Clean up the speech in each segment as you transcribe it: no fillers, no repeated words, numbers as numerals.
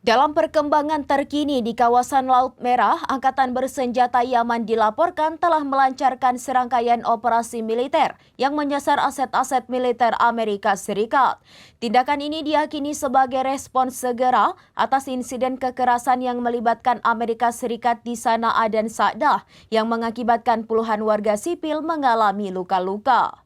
Dalam perkembangan terkini di kawasan Laut Merah, Angkatan Bersenjata Yaman dilaporkan telah melancarkan serangkaian operasi militer yang menyasar aset-aset militer Amerika Serikat. Tindakan ini diyakini sebagai respons segera atas insiden kekerasan yang melibatkan Amerika Serikat di Sanaa dan Sa'dah yang mengakibatkan puluhan warga sipil mengalami luka-luka.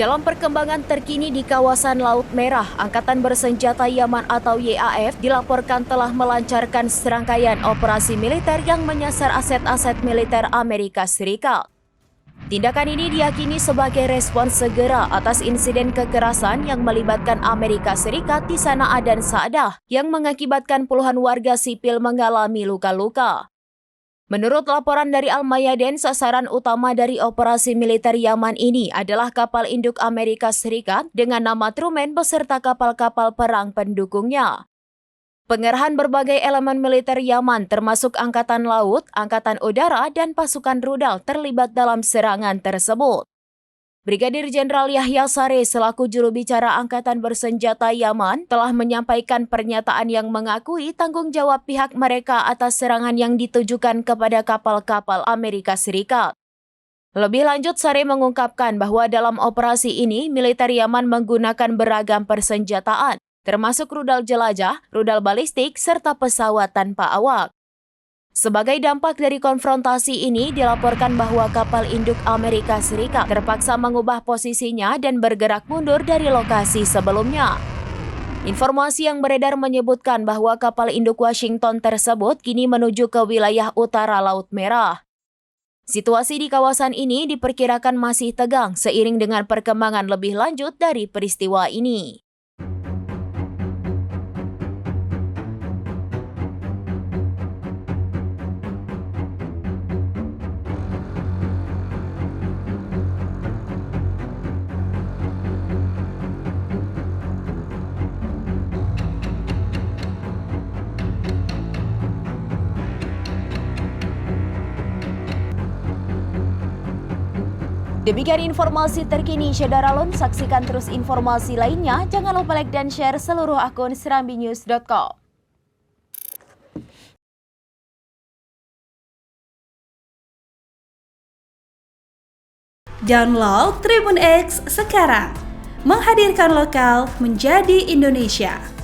Dalam perkembangan terkini di kawasan Laut Merah, Angkatan Bersenjata Yaman atau YAF dilaporkan telah melancarkan serangkaian operasi militer yang menyasar aset-aset militer Amerika Serikat. Tindakan ini diyakini sebagai respons segera atas insiden kekerasan yang melibatkan Amerika Serikat di Sanaa dan Sa'dah yang mengakibatkan puluhan warga sipil mengalami luka-luka. Menurut laporan dari Al-Mayadin, sasaran utama dari operasi militer Yaman ini adalah kapal induk Amerika Serikat dengan nama Truman beserta kapal-kapal perang pendukungnya. Pengerahan berbagai elemen militer Yaman termasuk Angkatan Laut, Angkatan Udara, dan pasukan rudal terlibat dalam serangan tersebut. Brigadir Jenderal Yahya Saree selaku juru bicara Angkatan Bersenjata Yaman telah menyampaikan pernyataan yang mengakui tanggung jawab pihak mereka atas serangan yang ditujukan kepada kapal-kapal Amerika Serikat. Lebih lanjut, Saree mengungkapkan bahwa dalam operasi ini militer Yaman menggunakan beragam persenjataan, termasuk rudal jelajah, rudal balistik, serta pesawat tanpa awak. Sebagai dampak dari konfrontasi ini, dilaporkan bahwa kapal induk Amerika Serikat terpaksa mengubah posisinya dan bergerak mundur dari lokasi sebelumnya. Informasi yang beredar menyebutkan bahwa kapal induk Washington tersebut kini menuju ke wilayah utara Laut Merah. Situasi di kawasan ini diperkirakan masih tegang seiring dengan perkembangan lebih lanjut dari peristiwa ini. Demikian informasi terkini Syederalun, saksikan terus informasi lainnya. Jangan lupa like dan share seluruh akun serambinews.com. Download Tribun X sekarang, menghadirkan lokal menjadi Indonesia.